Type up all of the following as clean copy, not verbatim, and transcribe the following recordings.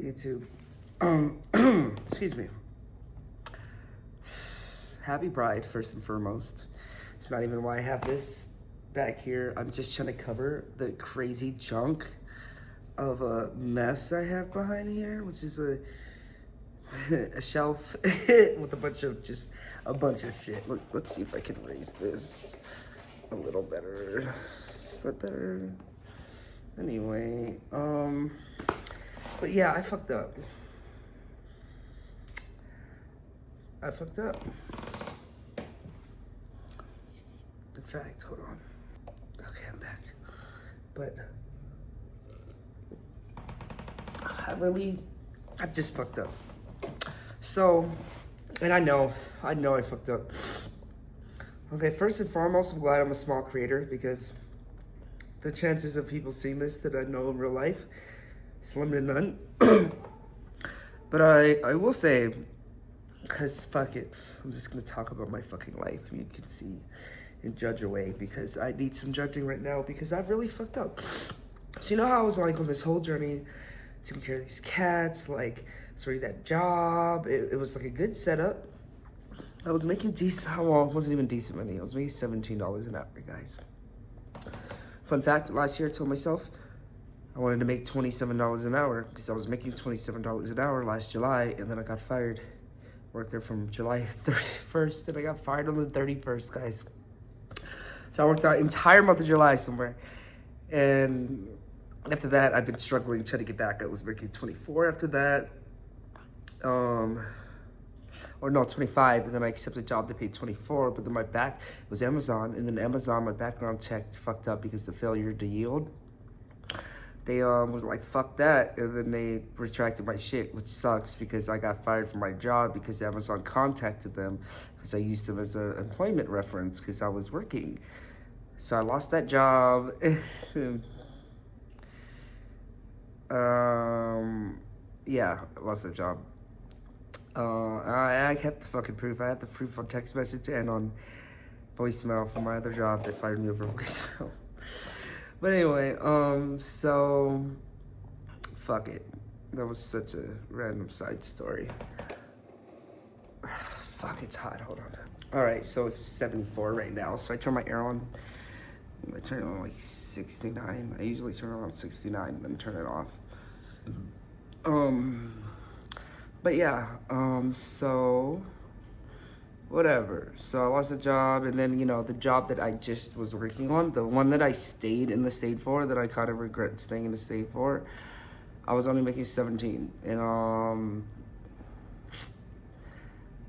YouTube. Excuse me. Happy Pride, first and foremost. It's not even why I have this back here. I'm just trying to cover the crazy junk of a mess I have behind here, which is a shelf with a bunch of shit. Look, let's see if I can raise this a little better. Is that better? Anyway, but yeah, I fucked up. In fact, hold on. Okay, I'm back. But I just fucked up. So, and I know I fucked up. Okay, first and foremost, I'm glad I'm a small creator because the chances of people seeing this that I know in real life, slim to none. But I will say, because fuck it, I'm just gonna talk about my fucking life. You can see and judge away because I need some judging right now because I've really fucked up. So you know how I was like on this whole journey, taking care of these cats, like starting that job. It was like a good setup. I was making decent, well, it wasn't even decent money. I was making $17 an hour, guys. Fun fact, last year I told myself I wanted to make $27 an hour because I was making $27 an hour last July and then I got fired. Worked there from July 31st and I got fired on the 31st, guys. So I worked the entire month of July somewhere. And after that, I've been struggling trying to get back. I was making 24 after that. Or no, 25, and then I accepted a job that paid 24, but then my back was Amazon, and then Amazon, my background check fucked up because of the failure to yield. They was like, fuck that, and then they retracted my shit, which sucks because I got fired from my job because Amazon contacted them because I used them as an employment reference because I was working. So I lost that job. Yeah, I lost that job. I kept the fucking proof. I had the proof on text message and on voicemail from my other job that fired me over voicemail. But anyway, so fuck it. That was such a random side story. Fuck, it's hot. Hold on. All right, so it's 74 right now. So I turn my air on. I turn it on like 69. I usually turn it on 69 and then turn it off. But yeah, so whatever. So I lost a job, and then, you know, the job that I just was working on, the one that I stayed in the state for, that I kind of regret staying in the state for, I was only making 17. And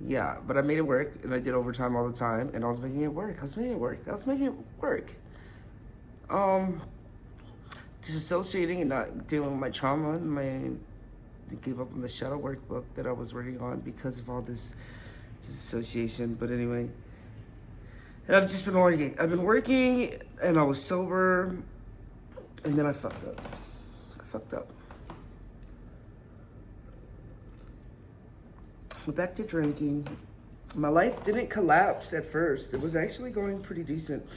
yeah, but I made it work, and I did overtime all the time, and I was making it work. Disassociating and not dealing with my trauma and I gave up on the shadow workbook that I was working on because of all this disassociation. But anyway, and I've just been working. I've been working and I was sober, and then I fucked up. Went back to drinking. My life didn't collapse at first. It was actually going pretty decent.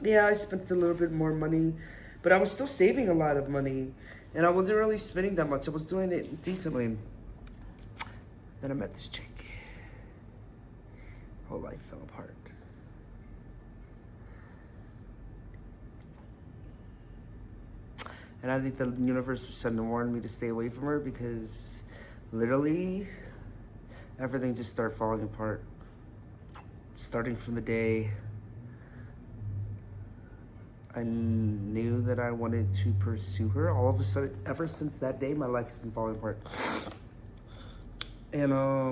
Yeah, I spent a little bit more money, but I was still saving a lot of money. And I wasn't really spending that much. I was doing it decently. Then I met this chick. Whole life fell apart. And I think the universe was trying to warn me to stay away from her because literally everything just started falling apart. Starting from the day I knew that I wanted to pursue her. All of a sudden, ever since that day, my life's been falling apart. And I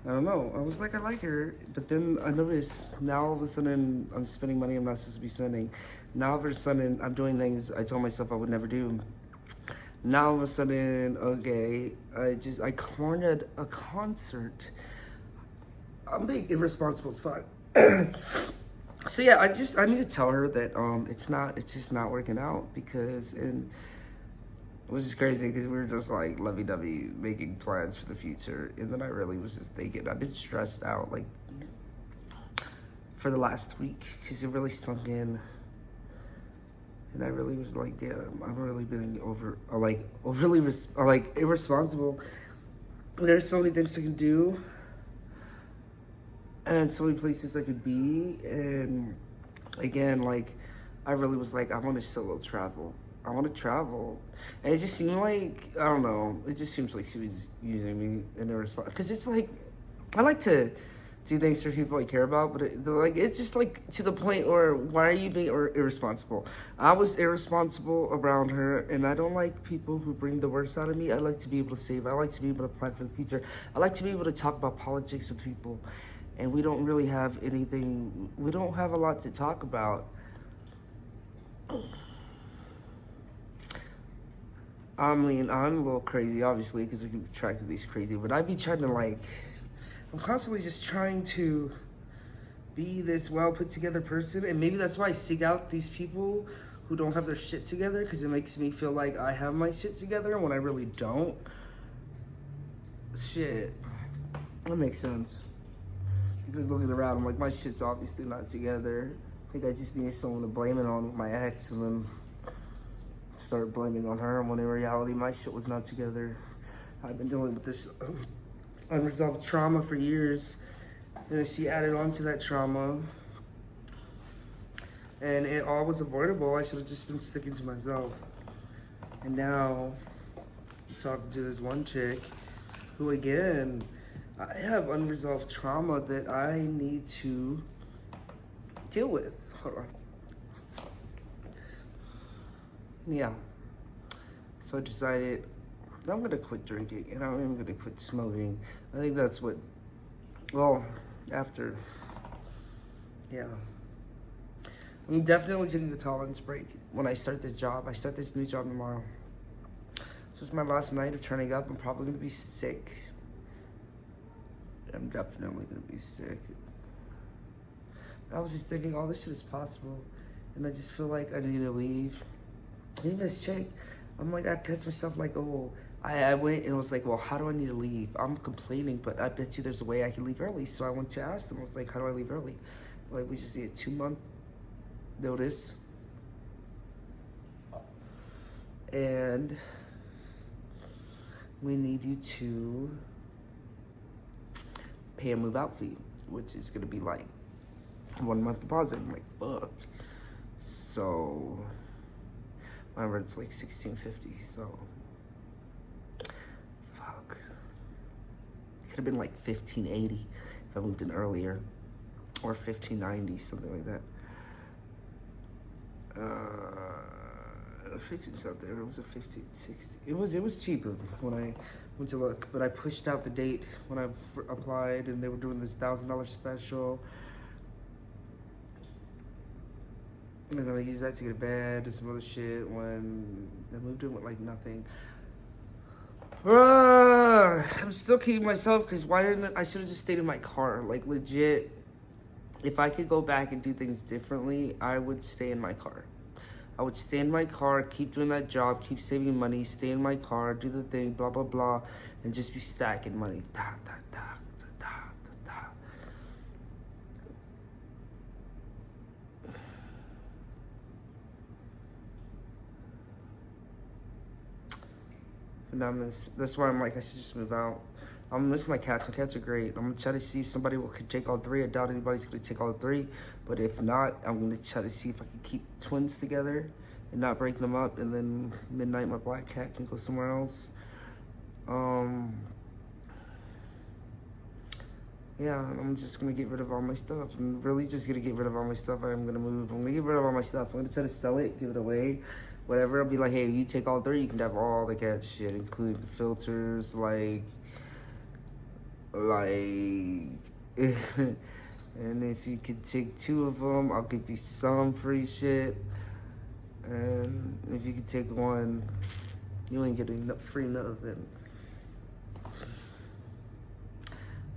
don't know. I was like, I like her, but then I noticed now all of a sudden I'm spending money I'm not supposed to be spending. Now all of a sudden I'm doing things I told myself I would never do. Now all of a sudden, okay, I cornered a concert. I'm being irresponsible as fuck. So yeah, I need to tell her that it's just not working out because, and it was just crazy because we were just like lovey-dovey making plans for the future, and then I really was just thinking I've been stressed out like for the last week because it really sunk in, And I really was like, damn, I'm really being overly irresponsible. There's so many things I can do, and so many places I could be. And again, like, I really was like, I want to solo travel. I want to travel. And it just seemed like, I don't know, it just seems like she was using me in a response. Because it's like, I like to do things for people I care about, but it's just like to the point where, why are you being irresponsible? I was irresponsible around her, and I don't like people who bring the worst out of me. I like to be able to save. I like to be able to plan for the future. I like to be able to talk about politics with people, and we don't really have anything. We don't have a lot to talk about. I mean, I'm a little crazy, obviously, because I get attracted to these crazy, but I be trying to, like, I'm constantly just trying to be this well put together person, and maybe that's why I seek out these people who don't have their shit together, because it makes me feel like I have my shit together when I really don't. Shit. That makes sense. Because looking around, I'm like, my shit's obviously not together. I think I just need someone to blame it on, my ex, and then start blaming on her, when in reality my shit was not together. I've been dealing with this unresolved trauma for years, and then she added on to that trauma, and it all was avoidable. I should have just been sticking to myself. And now I'm talking to this one chick who, again, I have unresolved trauma that I need to deal with. Hold on. Yeah. So I decided I'm gonna quit drinking, and I'm gonna quit smoking. I think that's what, well, after, yeah. I'm definitely taking a tolerance break when I start this job. I start this new job tomorrow. So it's my last night of turning up. I'm probably gonna be sick. I'm definitely gonna be sick. But I was just thinking, all this shit is possible, and I just feel like I need to leave. Even this chick, I'm like, I catch myself like, oh, I went and was like, well, how do I need to leave? I'm complaining, but I bet you there's a way I can leave early. So I went to ask them. I was like, how do I leave early? Like, we just need a 2-month notice, and we need you to pay a move out fee, which is gonna be like 1 month deposit. I'm like, fuck. So my rent's like $1,650, so fuck. It could have been like $1,580 if I moved in earlier, or $1,590, something like that. 15's up there. It was a 1560. It was cheaper when I went to look, but I pushed out the date when I applied, and they were doing this $1,000 special. And then I used that to get a bed and some other shit. When I moved in with like nothing. I'm still keeping myself, because I should have just stayed in my car. Like, legit, if I could go back and do things differently, I would stay in my car. I would stay in my car, keep doing that job, keep saving money, stay in my car, do the thing, blah, blah, blah, and just be stacking money. Da, da, da, da, da, da. And that's why I'm like, I should just move out. I'm missing my cats. My cats are great. I'm gonna try to see if somebody could take all 3. I doubt anybody's gonna take all 3, but if not, I'm gonna try to see if I can keep twins together and not break them up. And then midnight, my black cat can go somewhere else. Yeah, I'm just gonna get rid of all my stuff. I'm really just gonna get rid of all my stuff. I'm gonna move. I'm gonna get rid of all my stuff. I'm gonna try to sell it, give it away, whatever. I'll be like, hey, you take all 3, you can have all the cat shit, including the filters, like, and if you could take 2 of them, I'll give you some free shit. And if you could take 1, you ain't getting free nothing.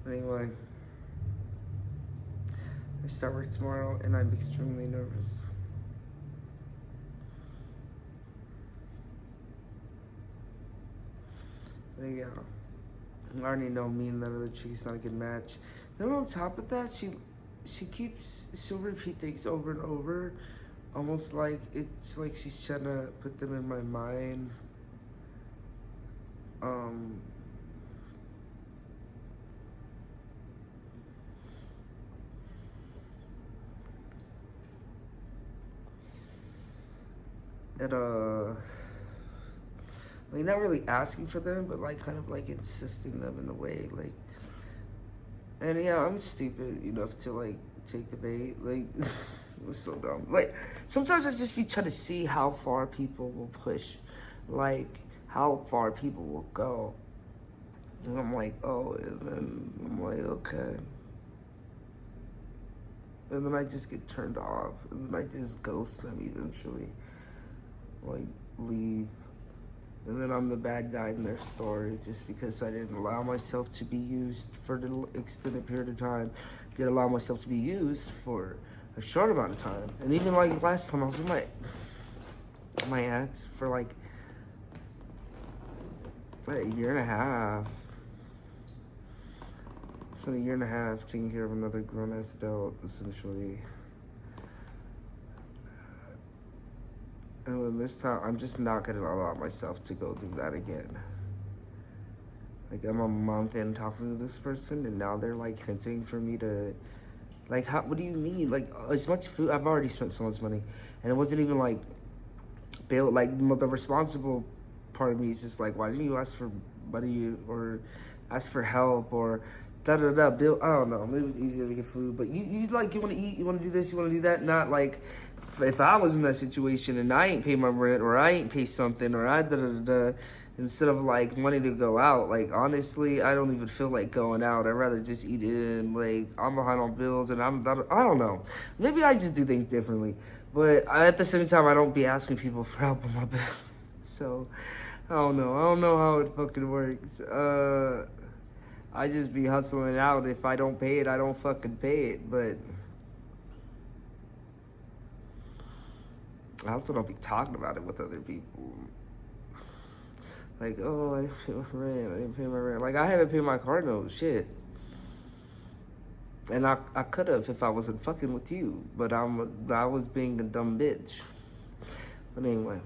Anyway, I start work tomorrow, and I'm extremely nervous. There you go. I already know me and that other chick's not a good match. Then on top of that, she'll repeat things over and over. almost like it's like she's trying to put them in my mind. Um, and like not really asking for them, but like kind of like insisting them in a way, like. And yeah, I'm stupid enough to like take the bait. Like, it was so dumb. Like, sometimes I just be trying to see how far people will push, like how far people will go. And I'm like, oh, and then I'm like, okay. And then I just get turned off, and then I just ghost them eventually, like leave. And then I'm the bad guy in their story just because I didn't allow myself to be used for an extended period of time. Didn't allow myself to be used for a short amount of time. And even like last time I was with my ex for like a year and a half. Spent a year and a half taking care of another grown-ass adult, essentially. And then this time, I'm just not gonna allow myself to go through that again. Like, I'm a month in talking to this person, and now they're like hinting for me to, like, how? What do you mean? Like, as much food, I've already spent so much money, and it wasn't even like, bail. Like, the responsible part of me is just like, why didn't you ask for money or ask for help or da da da? Bill, I don't know. Maybe it was easier to get food, but you like, you want to eat, you want to do this, you want to do that, not like. If I was in that situation and I ain't pay my rent or I ain't pay something or I da da da, instead of like wanting to go out, like honestly, I don't even feel like going out. I'd rather just eat in. Like, I'm behind on bills and I don't know. Maybe I just do things differently, but at the same time, I don't be asking people for help on my bills. So I don't know how it fucking works. I just be hustling it out. If I don't pay it, I don't fucking pay it. But I also don't be talking about it with other people. Like, oh, I didn't pay my rent. I didn't pay my rent. Like, I haven't paid my car note. Shit. And I could have if I wasn't fucking with you. But I was being a dumb bitch. But anyway.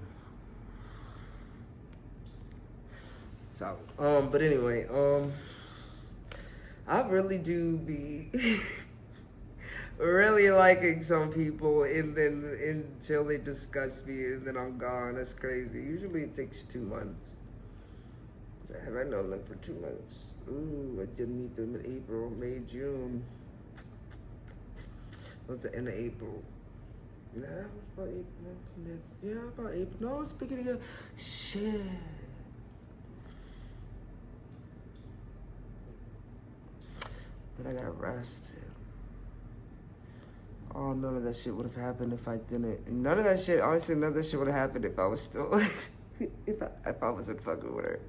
So, but anyway, I really do be really liking some people, and then until they disgust me, and then I'm gone. That's crazy. Usually it takes 2 months. Have I known them for 2 months? Ooh, I didn't meet them in April, May, June. What's the end of April? Nah, it was about April. Yeah, about April. No, it's beginning of shit. Then I got arrested. Oh, none of that shit would have happened if I didn't. None of that shit, honestly, none of that shit would have happened if I was still, if I wasn't fucking with her.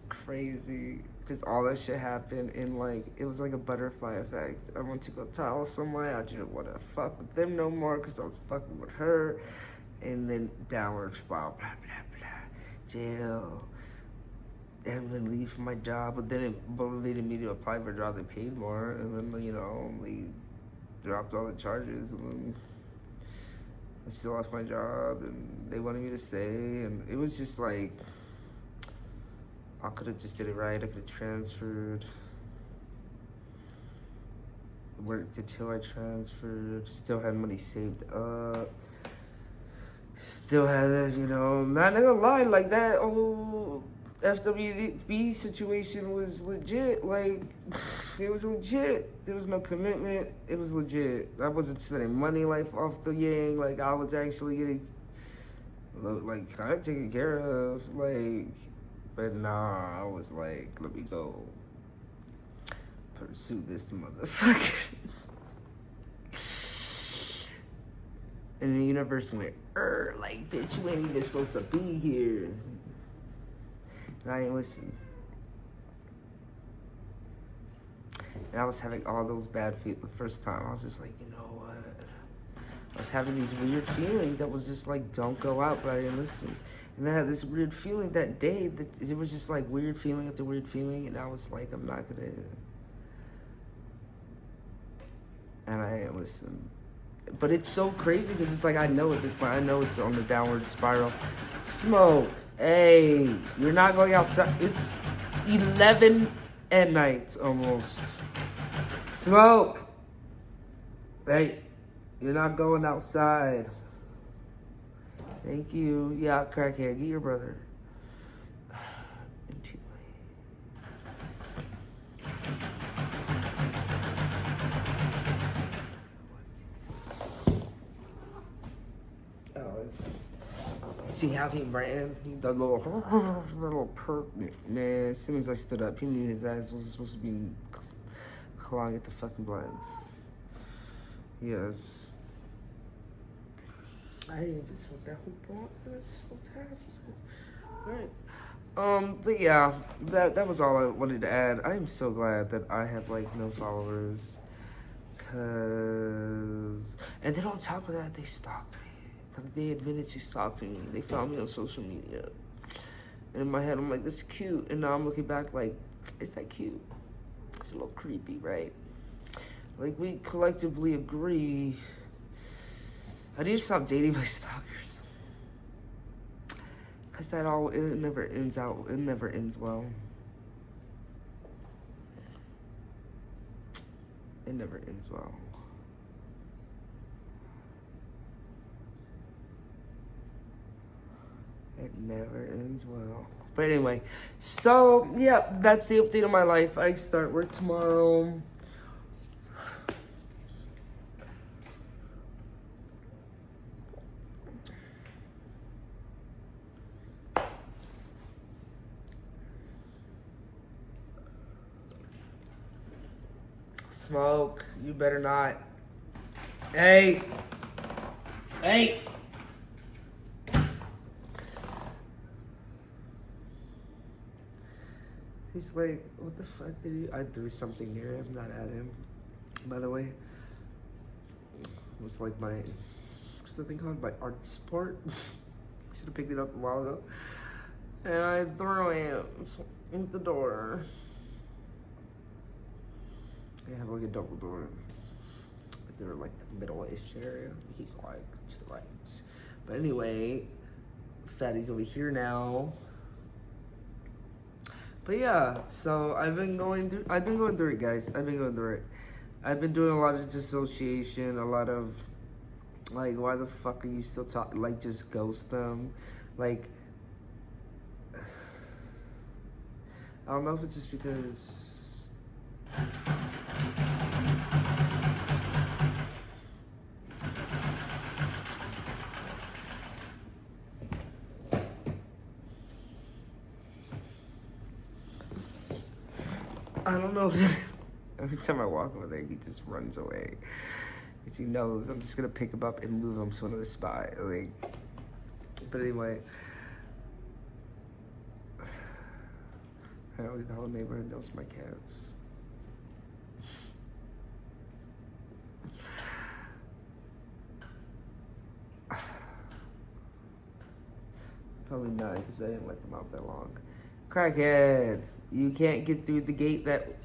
Crazy. Because all that shit happened in like, it was like a butterfly effect. I went to go tell somebody I didn't want to fuck with them no more because I was fucking with her. And then downward spiral, blah, blah, blah, jail. And then leave from my job, but then it motivated me to apply for a job that paid more, and then, they dropped all the charges, and then I still lost my job, and they wanted me to stay, and it was just like, I could have just did it right. I could have transferred, worked until I transferred, still had money saved up, still had that, not gonna lie, like that, FWB situation was legit. Like, it was legit. There was no commitment. It was legit. I wasn't spending money like off the yang. Like, I was actually getting like kind of taken care of. Like, but nah, I was like, let me go pursue this motherfucker. And the universe went, like, bitch, you ain't even supposed to be here. And I didn't listen. And I was having all those bad feelings the first time. I was just like, you know what? I was having these weird feelings that was just like, don't go out, but I didn't listen. And I had this weird feeling that day that it was just like weird feeling after weird feeling. And I was like, I'm not gonna. and I didn't listen. But it's so crazy because it's like I know at this point, I know it's on the downward spiral. Smoke, hey, you're not going outside. It's 11 at night almost. Smoke, hey, you're not going outside. Thank you. Yeah, crackhead, get your brother. See how he ran? The little perk. Man, as soon as I stood up, he knew his ass was supposed to be clawing at the fucking blinds. Yes. I didn't even smoke that whole blunt. I just smoked half. Alright. But yeah, that was all I wanted to add. I am so glad that I have like no followers. And then on top of that, they stalked me. Like, they admitted to stalking me. They found me on social media. And in my head, I'm like, this is cute. And now I'm looking back like, is that cute? It's a little creepy, right? Like, we collectively agree. I need to stop dating my stalkers. Because it never ends out. It never ends well. It never ends well. It never ends well. But anyway, so yeah, that's the update of my life. I start work tomorrow. Smoke, you better not. Hey. Hey. He's like, what the fuck did you? I threw something near him, not at him. By the way, it was like what's the thing called? My art support. Should have picked it up a while ago. And I threw it at the door. They have like a double door. But they're like the middle-ish area. He's like to the right. But anyway, Fatty's over here now. But yeah, so I've been going through it, guys. I've been going through it. I've been doing a lot of dissociation, a lot of, like, why the fuck are you still talking? Like, just ghost them. Like, I don't know if it's just because I don't know. Every time I walk over there, he just runs away. Because he knows I'm just going to pick him up and move him to another spot. Like, but anyway. Apparently the whole neighborhood knows my cats. Probably not, because I didn't let them out that long. Crackhead, you can't get through the gate that